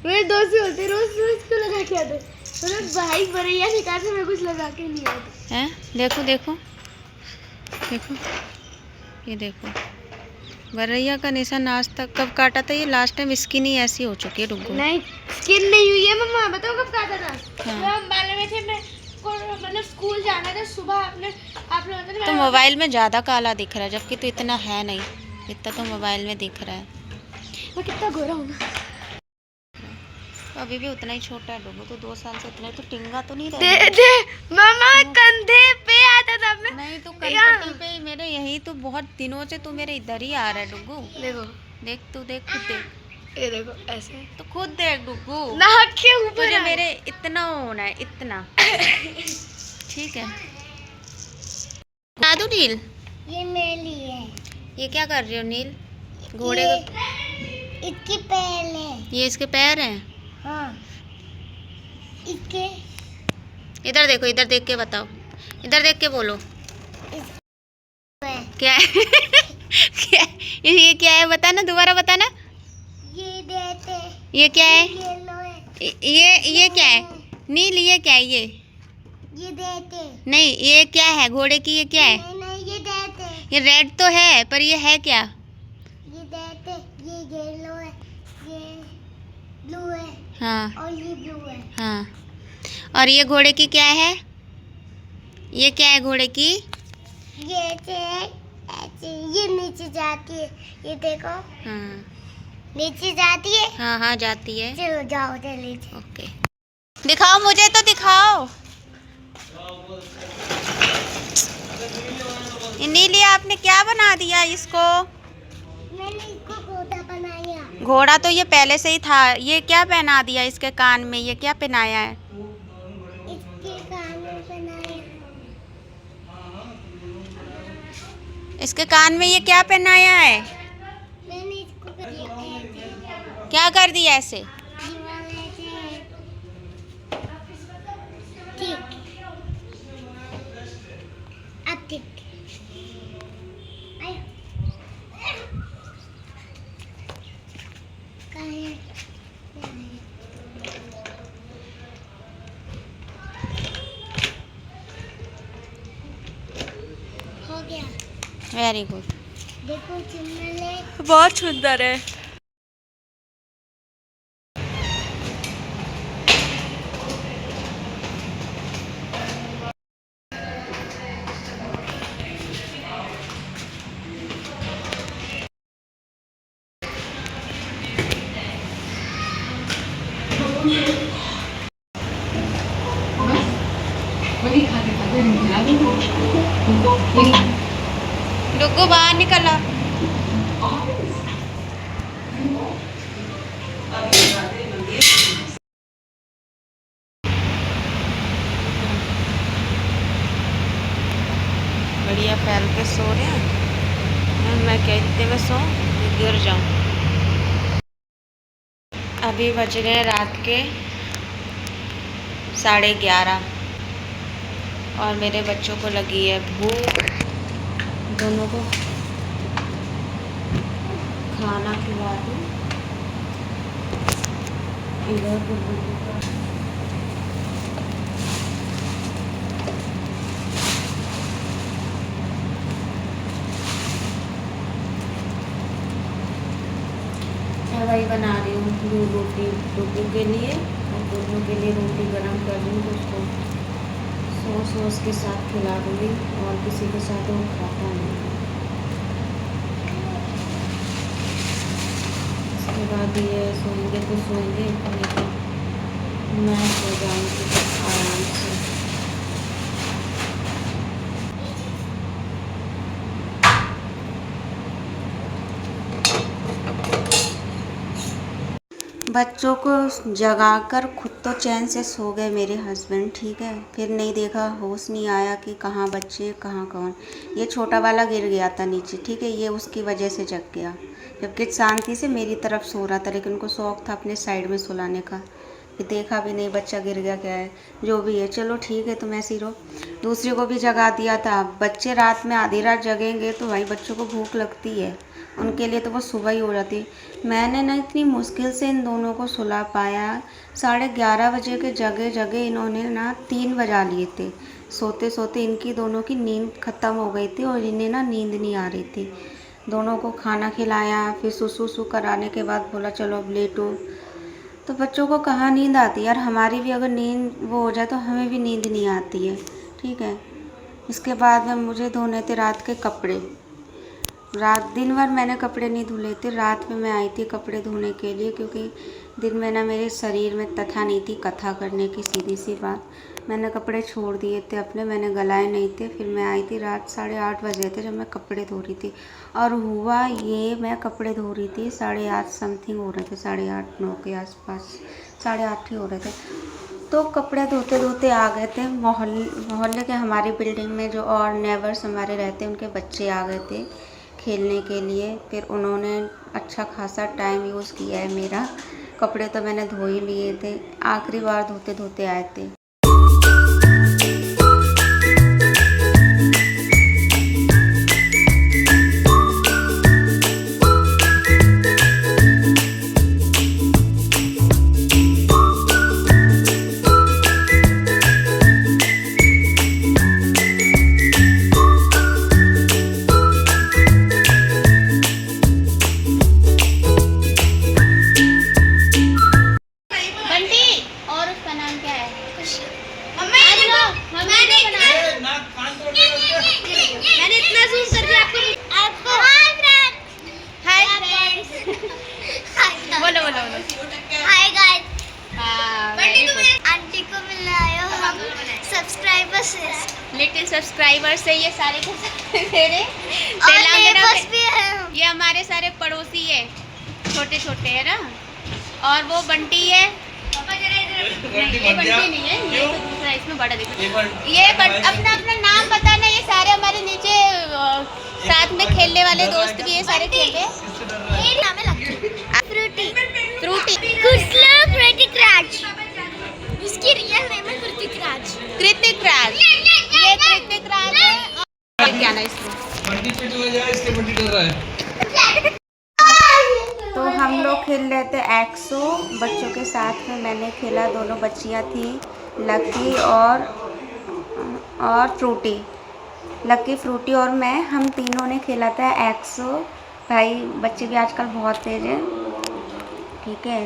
मेरे दोस्त भी होते रोज रोज को लगा के आते, मतलब भाई बरैया निकाल से मैं कुछ लगा के नहीं आता हैं। देखो देखो देखो, ये देखो बरैया का निशान आज तक कब काटा था? ये लास्ट टाइम स्किन ही ऐसी हो चुकी है। रुको, नहीं स्किन नहीं हुई है मम्मा, बताओ कब काटा था? हाँ। जब हम बाले में थे, मैं को मतलब स्कूल जाना था सुबह, आपने आप लोगों ने तो मोबाइल में ज़्यादा काला दिख रहा है, जबकि तो इतना है नहीं, इतना तो मोबाइल में दिख रहा है। मैं कितना गोरा हूँ ना। तो अभी भी उतना ही छोटा है डुगू, तो 2 साल से इतना ही, तो टिंगा तो नहीं दे रहा। दे मम्मा, कंधे पे आता था अपने। नहीं तो कनपट्टी पे ही मेरे, यही तो बहुत दिनों से तू मेरे इधर ही आ रहा है डुगू। देखो, देख तू, देख खुद देख, ये देखो ऐसे तो खुद देख डुगू। नाक के ऊपर तुझे आ मेरे इतना होना है, इतना। ठीक है, दादू नील, ये मेरे लिए है। ये क्या कर रही हो नील? घोड़े को, इसकी पैर है। ये इसके पैर हैं। हाँ, इसके इधर देखो, इधर देख के बताओ, इधर देख के बोलो क्या है? क्या ये क्या है? बताना, दोबारा बताना। ये देते, ये क्या है? येलो है। ये क्या है नील? ये क्या है? ये देते नहीं, ये क्या है घोड़े की? ये क्या है? नहीं नहीं, ये देते, ये रेड तो है, पर ये है क्या? ये देते, ये येलो है, ये ब्लू है हाँ और ये ब्लू है। हाँ। और ये घोड़े की क्या है? ये क्या है घोड़े की? ये ऐसे ये नीचे जाती है, ये देखो हाँ नीचे जाती है। हाँ हाँ, जाती है। चलो जाओ चलिए। ओके, दिखाओ मुझे तो दिखाओ। नीली, आपने क्या बना दिया इसको? मैंने इसको घोड़ा बनाया। घोड़ा तो ये पहले से ही था। ये क्या पहना दिया इसके कान में? ये क्या पहनाया है? इसके कान में बनाया। इसके कान में ये क्या पहनाया है? मैंने इसको ऐसे क्या कर दिया ऐसे? दीवार ऐसे। ठीक, अब ठीक। आयो। कहाँ है? हो गया। वेरी गुड, देखो चिमनल है। बहुत सुंदर है। डुगू बाहर निकला। बढ़िया फैल के सो रहे हैं। मैं कहते में सो गिर जाऊं। अभी बज रहे हैं रात के 11:30 और मेरे बच्चों को लगी है भूख। दोनों को खाना खिला दूँ। इधर वही बना रही हूँ, 2 रोटी डुगू के लिए और दोनों के लिए रोटी गरम कर रही हूँ, तो उसको सॉस वॉस के साथ खिला दूँगी और किसी के साथ वो खाता नहीं। उसके बाद ये सोएंगे तो सोएंगे, नहीं तो मैं सो जाऊँगी आराम से। बच्चों को जगाकर खुद तो चैन से सो गए मेरे हस्बैंड, ठीक है। फिर नहीं देखा, होश नहीं आया कि कहाँ बच्चे कहाँ कौन। ये छोटा वाला गिर गया था नीचे, ठीक है, ये उसकी वजह से जग गया, जबकि शांति से मेरी तरफ सो रहा था, लेकिन उनको शौक था अपने साइड में सुलाने का, फिर देखा भी नहीं बच्चा गिर गया क्या है, जो भी है चलो ठीक है तुम ऐसे ही रहो। दूसरी को भी जगा दिया था। बच्चे रात में आधी रात जगेंगे तो भाई बच्चों को भूख लगती है, उनके लिए तो वो सुबह ही हो जाती। मैंने ना इतनी मुश्किल से इन दोनों को सुला पाया। 11:30 बजे के जगह जगह इन्होंने ना 3 बजा लिए थे। सोते सोते इनकी दोनों की नींद ख़त्म हो गई थी और इन्हें ना नींद नहीं आ रही थी। दोनों को खाना खिलाया, फिर सुसु कराने के बाद बोला चलो अब लेटो। तो बच्चों को कहाँ नींद आती है यार, हमारी भी अगर नींद वो हो जाए तो हमें भी नींद नहीं आती है, ठीक है। इसके बाद में मुझे धोने थे रात के कपड़े। दिन भर मैंने कपड़े नहीं धुले थे, रात में मैं आई थी कपड़े धोने के लिए, क्योंकि दिन में ना मेरे शरीर में तथा नहीं थी कथा करने की, सीधी सी बात। मैंने कपड़े छोड़ दिए थे अपने, मैंने गलाए नहीं थे। फिर मैं आई थी रात 8:30 बजे थे जब मैं कपड़े धो रही थी। और हुआ ये, मैं कपड़े धो रही थी 8:30 समथिंग हो रहे थे, 8:30 9 के आसपास, 8:30 ही हो रहे थे। तो कपड़े धोते धोते आ गए थे मोहल्ले के, हमारी बिल्डिंग में जो और नेबर्स हमारे रहते उनके बच्चे आ गए थे खेलने के लिए। फिर उन्होंने अच्छा खासा टाइम यूज़ किया है मेरा। कपड़े तो मैंने धो ही लिए थे, आखिरी बार धोते धोते आए थे। लिटिल सब्सक्राइबर से ये सारे मेरे भी हैं। ये हमारे सारे पड़ोसी है, छोटे छोटे है ना। और वो बंटी है, ये बंटी नहीं है, ये तो दूसरा, इसमें बड़ा देखो। ये अपना अपना नाम बताना। ये सारे हमारे नीचे साथ में खेलने वाले दोस्त भी ये सारे खेलते हैं। फ्रूटी फ्रूटी, कृतिक राज, इसकी रियल नेम है कृतिक राज। कृतिक राज, ये कृतिक राज है। क्या ना इसको बंटी पे जो है इसके बंटी डर रहा है। तो हम लोग खेल रहे थे एक्सो बच्चों के साथ में। मैंने खेला, दोनों बच्चियां थी, लकी और फ्रूटी। लकी, फ्रूटी और मैं, हम तीनों ने खेला था एक्सो। भाई बच्चे भी आजकल बहुत तेज हैं, ठीक है।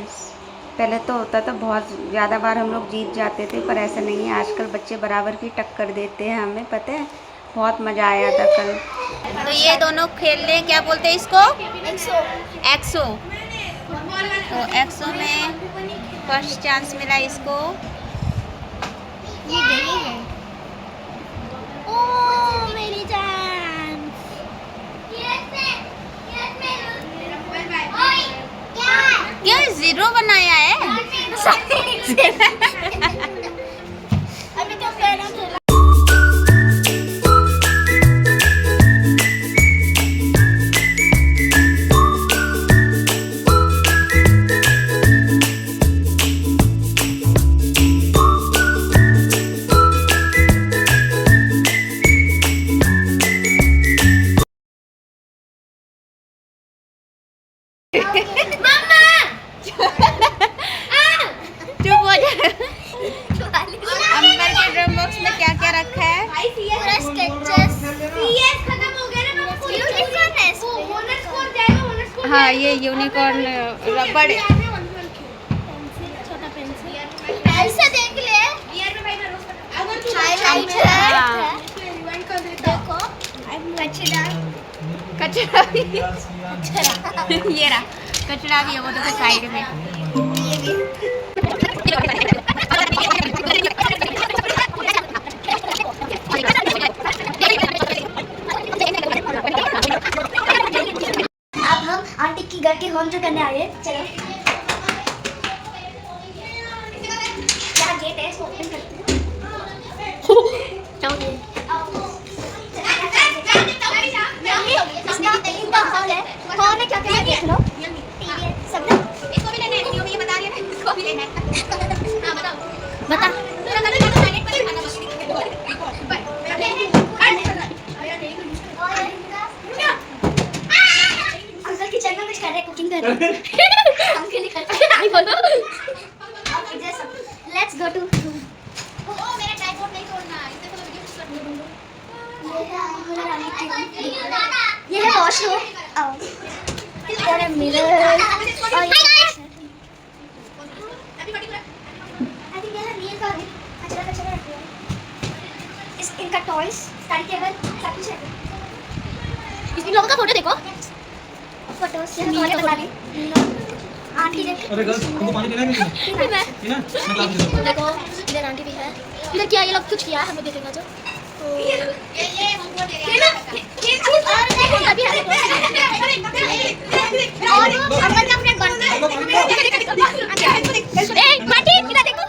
पहले तो होता था बहुत ज़्यादा बार हम लोग जीत जाते थे, पर ऐसा नहीं है। आजकल बच्चे बराबर की टक्कर देते हैं, हमें पता है। बहुत मज़ा आया था कल। तो ये दोनों खेल रहे हैं, क्या बोलते हैं इसको, एक्सो। तो एक्सो में फर्स्ट चांस मिला इसको। ये गई है। ओ मेरी जान। क्या 0 बनाया है? अभी तो पहला खेला। चुप हो जा। अंबर के ड्रम बॉक्स में क्या क्या रखा है? पूरा स्केचेस। सीएस खत्म हो गया ना बाबा। यूनिकॉर्न है। बोनस स्कोर जाएगा, बोनस स्कोर। हाँ, ये यूनिकॉर्न रबड़। छोटा पेंसिल। ऐसे देख ले। ईयर में भाई मैं रोज करता हूं। अगर तू हाईलाइट है। रिवाइंड कर देता। देखो। कचरा। कचरा भी। ये रहा कचरा भी है, वो देखो साइड में। ये भी। अब हम आंटी की घर की होम टूर करने आए हैं। चलो। क्या गेट है, इसको ओपन करते हैं। हॉल है। हॉल में क्या क्या देख लो। टीवी है, सब। इसको भी लेना है, ये बता रही है ना, इसको भी लेना है। बता अंकल किचन में कुछ कर रहे हैं, कुकिंग कर रहे हैं। अंकल ही कर रहे हैं। बोलो लेट्स गो टू ओ मेरा ट्राइपॉड नहीं तोड़ना, इससे तो वीडियो शूट कर दूँ। ये है वॉशरूम और मिरर और ये इनका टॉयज, स्टडी टेबल, सब कुछ है। इन लोगों का फोटो देखो, फोटोस से टॉयलेट बना रही आंटी देखो। अरे गर्ल्स तुमको पानी पीना है कि नहीं पीना मैं ग्लास दे दूँ। देखो इधर आंटी भी है, इधर क्या ये लोग कुछ किया हम लोग देखेंगे जो तो ये हमको दे ये ना ये चीज और अभी है और अंकल का फ्रेंड बन ए माटी इधर देखो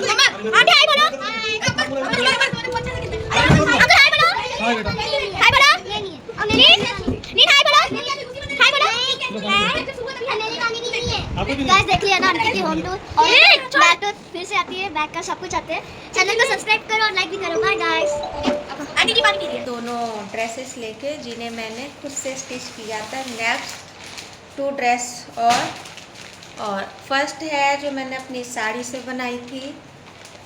मम्मा आंटी हाय बोलो अंकल हाय बोलो हां बेटा हाय बोलो नीन हाय बोलो हाय बोलो गाइस देख लिया ना आंटी की होम टूर और बैक टूर फिर से आती है, बैक का सब कुछ आते हैं। चैनल को सब्सक्राइब करो और लाइक भी करो। Bye guys. आंटी की पानी पी रही है। दोनों ड्रेसेस लेके जिन्हें मैंने खुद से स्टिच किया था। नेक्स्ट 2 ड्रेस और फर्स्ट है जो मैंने अपनी साड़ी से बनाई थी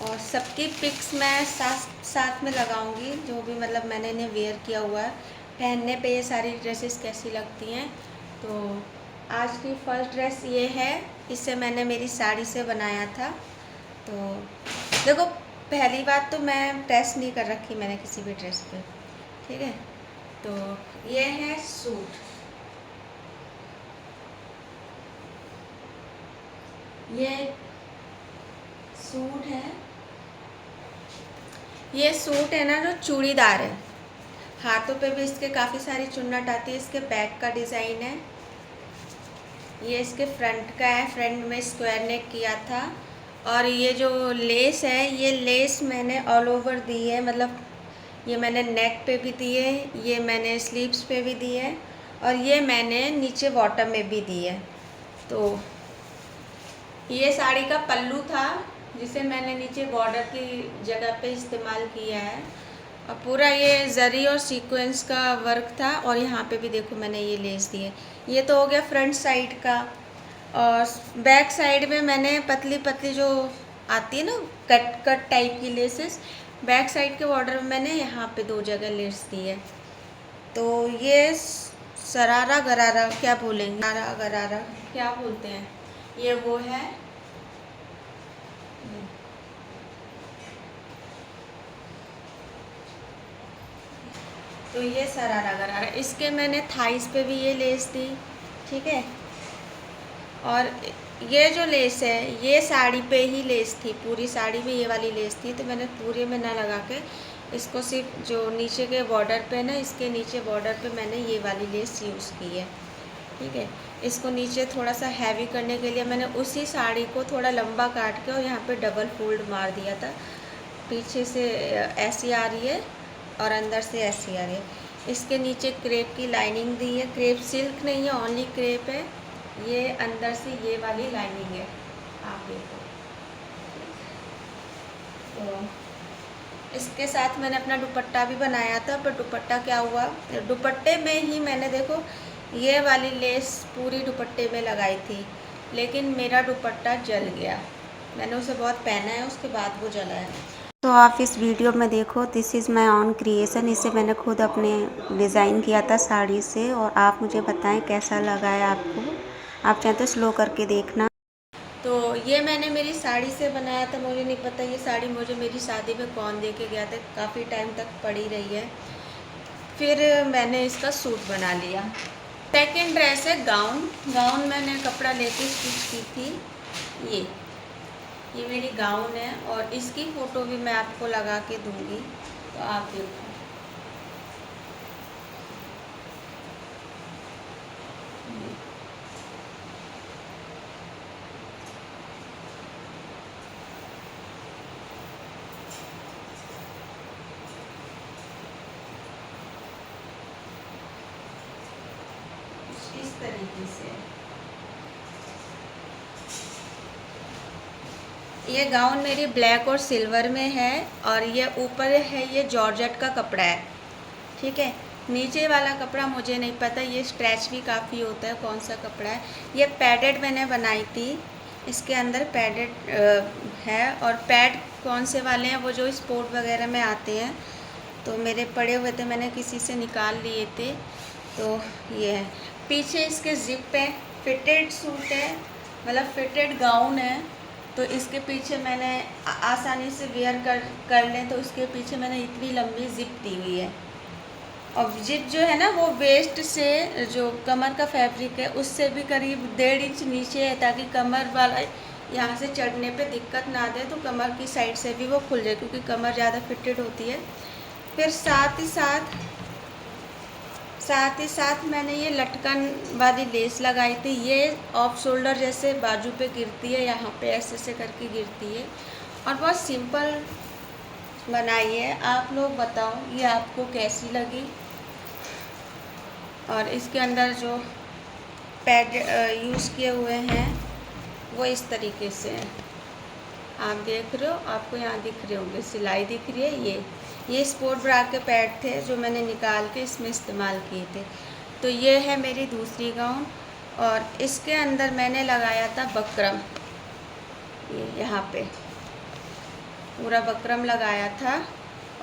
और सबकी पिक्स मैं साथ में लगाऊंगी, जो भी मतलब मैंने इन्हें वेयर किया हुआ है, पहनने पे ये सारी ड्रेसेस कैसी लगती हैं। तो आज की फर्स्ट ड्रेस ये है, इसे मैंने मेरी साड़ी से बनाया था। तो देखो पहली बात तो मैं प्रेस नहीं कर रखी मैंने किसी भी ड्रेस पे, ठीक है। तो ये है सूट, ये सूट है, ये सूट है ना जो चूड़ीदार है, हाथों पे भी इसके काफ़ी सारी चुन्नट आती है। इसके बैक का डिज़ाइन है, ये इसके फ्रंट का है, फ्रंट में स्क्वायर नेक किया था। और ये जो लेस है, ये लेस मैंने ऑल ओवर दी है, मतलब ये मैंने नेक पे भी दी है, ये मैंने स्लीव्स पे भी दी है और ये मैंने नीचे बॉटम में भी दी है। तो ये साड़ी का पल्लू था जिसे मैंने नीचे बॉर्डर की जगह पे इस्तेमाल किया है और पूरा ये जरी और सीक्वेंस का वर्क था। और यहाँ पे भी देखो मैंने ये लेस दी है। ये तो हो गया फ्रंट साइड का। और बैक साइड में मैंने पतली पतली जो आती है ना कट टाइप की लेसेस, बैक साइड के बॉर्डर में मैंने यहाँ पे 2 जगह लेस दी है। तो ये सरारा गरारा क्या बोलेंगे, सरारा गरारा क्या बोलते हैं, ये वो है। तो ये सरारा गरारा, इसके मैंने थाइस पे भी ये लेस दी, ठीक है। और ये जो लेस है ये साड़ी पे ही लेस थी, पूरी साड़ी में ये वाली लेस थी, तो मैंने पूरे में ना लगा के इसको सिर्फ जो नीचे के बॉर्डर पे ना, इसके नीचे बॉर्डर पे मैंने ये वाली लेस यूज़ की है, ठीक है। इसको नीचे थोड़ा सा हैवी करने के लिए मैंने उसी साड़ी को थोड़ा लंबा काट के और यहाँ पे डबल फोल्ड मार दिया था। पीछे से ऐसी आ रही है और अंदर से ऐसी आ रही है। इसके नीचे क्रेप की लाइनिंग दी है, क्रेप सिल्क नहीं है, ओनली क्रेप है। ये अंदर से ये वाली लाइनिंग है, आप देखो। तो इसके साथ मैंने अपना दुपट्टा भी बनाया था, पर दुपट्टा क्या हुआ, दुपट्टे में ही मैंने देखो ये वाली लेस पूरी दुपट्टे में लगाई थी, लेकिन मेरा दुपट्टा जल गया। मैंने उसे बहुत पहना है, उसके बाद वो जला है। तो आप इस वीडियो में देखो, this is my on creation. इसे मैंने खुद अपने डिज़ाइन किया था साड़ी से, और आप मुझे बताएं कैसा लगा है आपको। आप चाहे तो स्लो करके देखना। तो ये मैंने मेरी साड़ी से बनाया था। मुझे नहीं पता ये साड़ी मुझे मेरी शादी में कौन दे के गया था, काफ़ी टाइम तक पड़ी रही है। फिर मैंने इसका सूट बना लिया। सेकेंड ड्रेस है गाउन। गाउन मैंने कपड़ा लेके स्टिच की थी। ये मेरी गाउन है और इसकी फ़ोटो भी मैं आपको लगा के दूँगी, तो आप देखो। इस तरीके से ये गाउन मेरी ब्लैक और सिल्वर में है और ये ऊपर है, ये जॉर्जेट का कपड़ा है, ठीक है। नीचे वाला कपड़ा मुझे नहीं पता, ये स्ट्रेच भी काफ़ी होता है, कौन सा कपड़ा है। ये पैडेड मैंने बनाई थी, इसके अंदर पैडेड है। और पैड कौन से वाले हैं, वो जो स्पोर्ट वगैरह में आते हैं, तो मेरे पड़े हुए थे, मैंने किसी से निकाल लिए थे, तो ये है। पीछे इसके जिप है, फिटेड सूट है, मतलब फिटेड गाउन है, तो इसके पीछे मैंने आसानी से वेयर कर लें, तो इसके पीछे मैंने इतनी लंबी जिप दी हुई है। और जिप जो है ना, वो वेस्ट से जो कमर का फैब्रिक है उससे भी करीब 1.5 इंच नीचे है, ताकि कमर वाला यहाँ से चढ़ने पे दिक्कत ना दे, तो कमर की साइड से भी वो खुल जाए, क्योंकि कमर ज़्यादा फिटेड होती है। फिर साथ ही साथ मैंने ये लटकन वाली लेस लगाई थी। ये ऑफ शोल्डर जैसे बाजू पे गिरती है, यहाँ पे ऐसे से करके गिरती है, और बहुत सिंपल बनाई है। आप लोग बताओ ये आपको कैसी लगी। और इसके अंदर जो पैड यूज़ किए हुए हैं वो इस तरीके से हैं, आप देख रहे हो, आपको यहाँ दिख रहे होंगे, सिलाई दिख रही है। ये स्पोर्ट ब्रा के पैड थे जो मैंने निकाल के इसमें इस्तेमाल किए थे। तो ये है मेरी दूसरी गाउन, और इसके अंदर मैंने लगाया था बकरम, ये यहाँ पे पूरा बकरम लगाया था,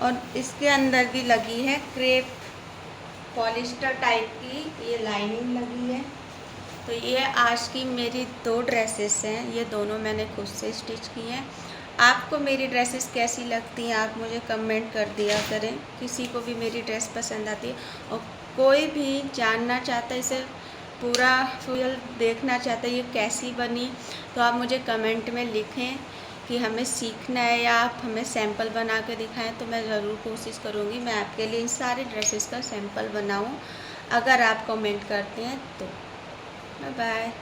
और इसके अंदर भी लगी है क्रेप पॉलिस्टर टाइप की ये लाइनिंग लगी है। तो ये आज की मेरी 2 ड्रेसेस हैं, ये दोनों मैंने खुद से स्टिच की हैं। आपको मेरी ड्रेसेस कैसी लगती हैं, आप मुझे कमेंट कर दिया करें। किसी को भी मेरी ड्रेस पसंद आती है, और कोई भी जानना चाहता है, इसे पूरा फुल देखना चाहता है ये कैसी बनी, तो आप मुझे कमेंट में लिखें कि हमें सीखना है या आप हमें सैंपल बना के दिखाएं, तो मैं ज़रूर कोशिश करूँगी मैं आपके लिए इन सारे ड्रेसेस का सैंपल बनाऊँ, अगर आप कमेंट करते हैं तो। Bye bye.